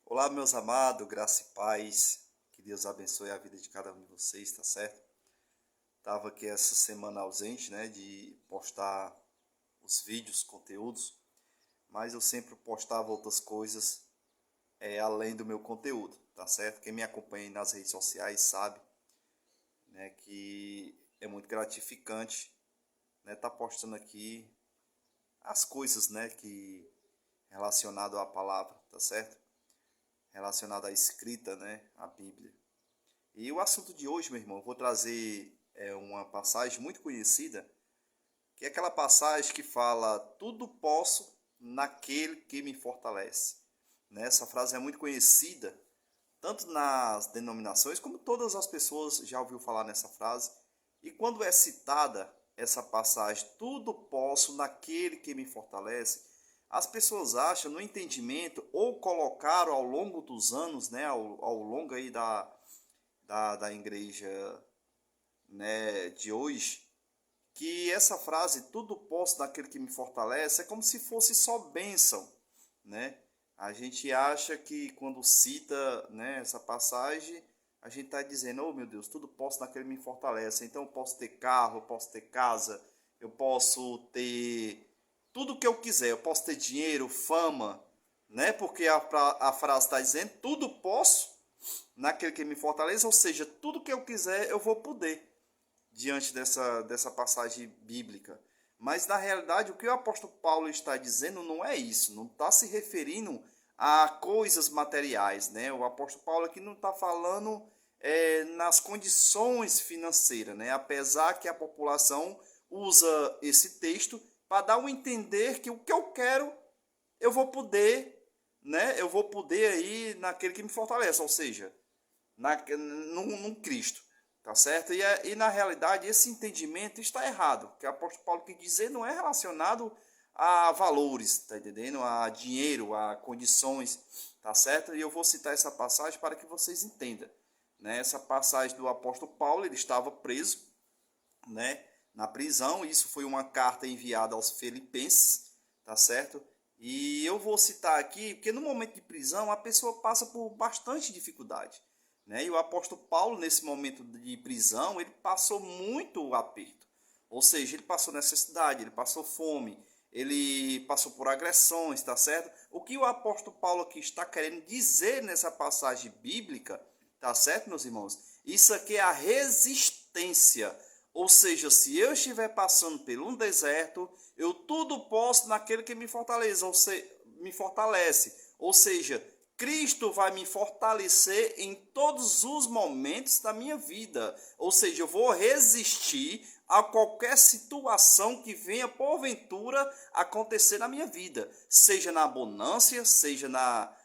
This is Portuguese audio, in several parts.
Olá, meus amados, graça e paz. Que Deus abençoe a vida de cada um de vocês, tá certo? Tava aqui essa semana ausente, né, de postar os vídeos, conteúdos, mas eu sempre postava outras coisas além do meu conteúdo, tá certo? Quem me acompanha aí nas redes sociais sabe, né, que é muito gratificante, né, tá postando aqui as coisas, né, que relacionado à palavra, tá certo? Relacionado à escrita, né, à Bíblia. E o assunto de hoje, meu irmão, eu vou trazer uma passagem muito conhecida, que é aquela passagem que fala: tudo posso naquele que me fortalece. Né? Essa frase é muito conhecida, tanto nas denominações, como todas as pessoas já ouviram falar nessa frase. E quando é citada essa passagem, tudo posso naquele que me fortalece, as pessoas acham, no entendimento, ou colocaram ao longo dos anos, né, ao longo aí da igreja, né, de hoje, que essa frase, tudo posso naquele que me fortalece, é como se fosse só bênção, né? A gente acha que quando cita, né, essa passagem, a gente está dizendo: oh meu Deus, tudo posso naquele que me fortalece. Então eu posso ter carro, eu posso ter casa, eu posso ter tudo o que eu quiser, eu posso ter dinheiro, fama, né? Porque a frase está dizendo: tudo posso naquele que me fortalece, ou seja, tudo que eu quiser eu vou poder diante dessa passagem bíblica. Mas na realidade o que o apóstolo Paulo está dizendo não é isso, não está se referindo a coisas materiais, né? O apóstolo Paulo aqui não está falando nas condições financeiras, né? Apesar que a população usa esse texto para dar um entender que o que eu quero eu vou poder, né? Eu vou poder aí naquele que me fortalece, ou seja, num Cristo, tá certo? E na realidade esse entendimento está errado. O que o apóstolo Paulo quer dizer não é relacionado a valores, tá entendendo? A dinheiro, a condições, tá certo? E eu vou citar essa passagem para que vocês entendam. Né? Essa passagem do apóstolo Paulo, ele estava preso, né, na prisão. Isso foi uma carta enviada aos Filipenses, tá certo? E eu vou citar aqui, porque no momento de prisão a pessoa passa por bastante dificuldade, né? E o apóstolo Paulo, nesse momento de prisão, ele passou muito aperto. Ou seja, ele passou necessidade, ele passou fome, ele passou por agressões, tá certo? O que o apóstolo Paulo aqui está querendo dizer nessa passagem bíblica, tá certo, meus irmãos? Isso aqui é a resistência. Ou seja, se eu estiver passando por um deserto, eu tudo posso naquele que me fortalece, me fortalece. Ou seja, Cristo vai me fortalecer em todos os momentos da minha vida. Ou seja, eu vou resistir a qualquer situação que venha porventura acontecer na minha vida, seja na abundância, seja na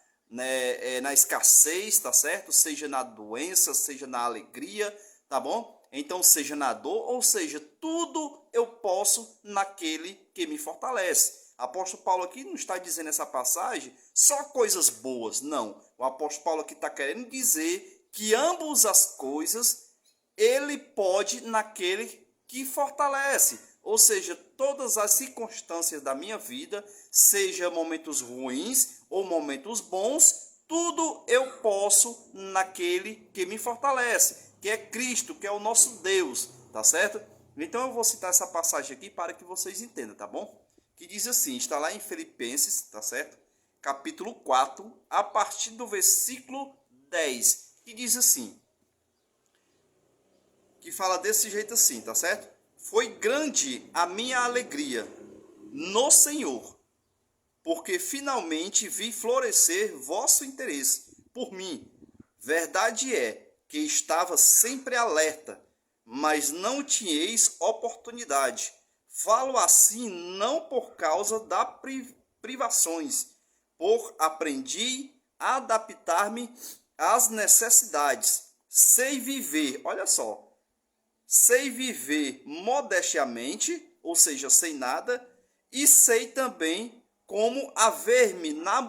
escassez, tá certo? Seja na doença, seja na alegria, tá bom? Então, seja na dor, ou seja, tudo eu posso naquele que me fortalece. O apóstolo Paulo aqui não está dizendo nessa passagem só coisas boas, não. O apóstolo Paulo aqui está querendo dizer que ambas as coisas ele pode naquele que fortalece. Ou seja, todas as circunstâncias da minha vida, seja momentos ruins ou momentos bons, tudo eu posso naquele que me fortalece, que é Cristo, que é o nosso Deus, tá certo? Então eu vou citar essa passagem aqui para que vocês entendam, tá bom? Que diz assim, está lá em Filipenses, tá certo? Capítulo 4, a partir do versículo 10, que diz assim, que fala desse jeito assim, tá certo? Foi grande a minha alegria no Senhor, porque finalmente vi florescer vosso interesse por mim. Verdade é que estava sempre alerta, mas não tinhais oportunidade. Falo assim não por causa das privações, por aprendi a adaptar-me às necessidades. Sei viver, olha só, sei viver modestamente, ou seja, sem nada, e sei também como haver-me na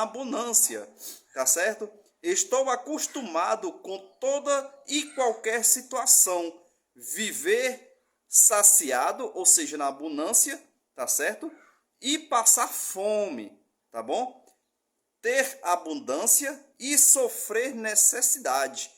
abundância, tá certo? Estou acostumado com toda e qualquer situação, viver saciado, ou seja, na abundância, tá certo? E passar fome, tá bom? ter abundância e sofrer necessidade.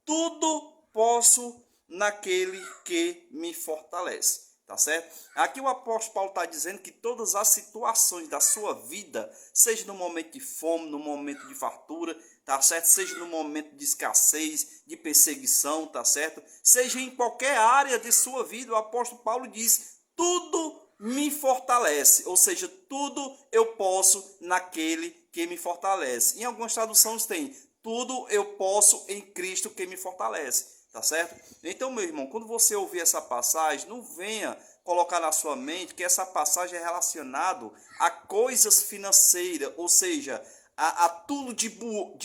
Tudo posso naquele que me fortalece. Tá certo? Aqui o apóstolo Paulo está dizendo que todas as situações da sua vida, seja no momento de fome, no momento de fartura, tá certo? Seja no momento de escassez, de perseguição, tá certo? Seja em qualquer área de sua vida, o apóstolo Paulo diz: tudo me fortalece, ou seja, tudo eu posso naquele que me fortalece. Em algumas traduções tem: tudo eu posso em Cristo que me fortalece. Tá certo? Então, meu irmão, quando você ouvir essa passagem, não venha colocar na sua mente que essa passagem é relacionada a coisas financeiras, ou seja, a tudo de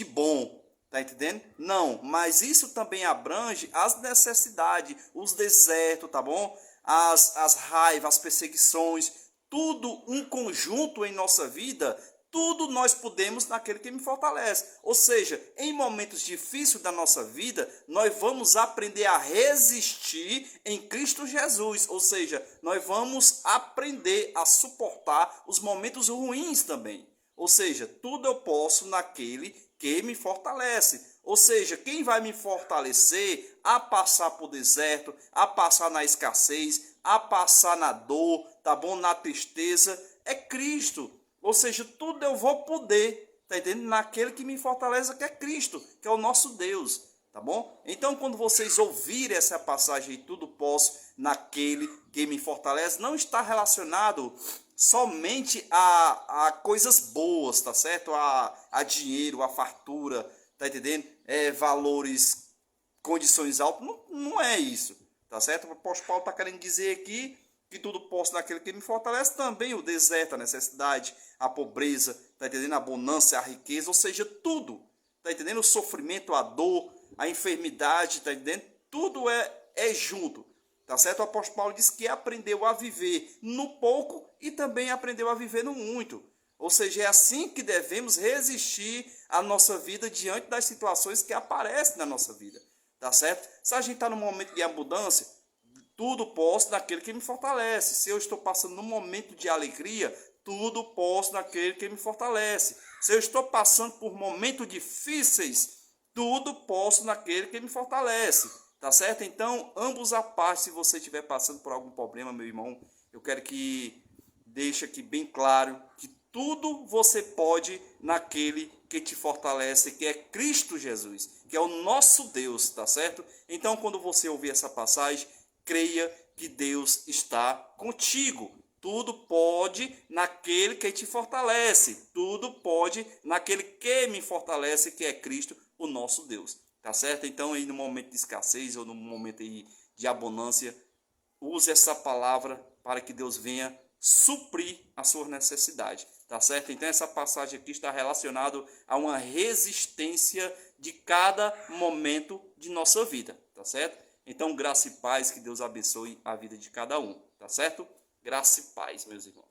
bom. Tá entendendo? Não, mas isso também abrange as necessidades, os desertos, tá bom? As raivas, as perseguições, tudo um conjunto em nossa vida. Tudo nós podemos naquele que me fortalece. Ou seja, em momentos difíceis da nossa vida, nós vamos aprender a resistir em Cristo Jesus. Ou seja, nós vamos aprender a suportar os momentos ruins também. Ou seja, tudo eu posso naquele que me fortalece. Ou seja, quem vai me fortalecer a passar por deserto, a passar na escassez, a passar na dor, tá bom? Na tristeza, é Cristo. Ou seja, tudo eu vou poder, tá entendendo? Naquele que me fortalece, que é Cristo, que é o nosso Deus, tá bom? Então, quando vocês ouvirem essa passagem, tudo posso naquele que me fortalece, não está relacionado somente a coisas boas, tá certo? A dinheiro, a fartura, tá entendendo? Valores, condições altas, não é isso, tá certo? O apóstolo Paulo está querendo dizer aqui que tudo posso naquele que me fortalece, também o deserto, a necessidade, a pobreza, tá entendendo? A bonança, a riqueza, ou seja, tudo, tá entendendo? O sofrimento, a dor, a enfermidade, tá entendendo? Tudo é junto, tá certo? O apóstolo Paulo diz que aprendeu a viver no pouco e também aprendeu a viver no muito. Ou seja, é assim que devemos resistir a nossa vida diante das situações que aparecem na nossa vida, tá certo? Se a gente está num momento de abundância, tudo posso naquele que me fortalece. Se eu estou passando num momento de alegria, tudo posso naquele que me fortalece. Se eu estou passando por momentos difíceis, tudo posso naquele que me fortalece. Tá certo? Então, ambos a parte, se você estiver passando por algum problema, meu irmão, eu quero que deixe aqui bem claro que tudo você pode naquele que te fortalece, que é Cristo Jesus, que é o nosso Deus, tá certo? Então, quando você ouvir essa passagem, creia que Deus está contigo. Tudo pode naquele que te fortalece. Tudo pode naquele que me fortalece, que é Cristo, o nosso Deus. Tá certo? Então, aí no momento de escassez ou no momento aí de abundância, use essa palavra para que Deus venha suprir a sua necessidade. Tá certo? Então, essa passagem aqui está relacionada a uma resistência de cada momento de nossa vida. Tá certo? Então, graça e paz, que Deus abençoe a vida de cada um, tá certo? Graça e paz, meus irmãos.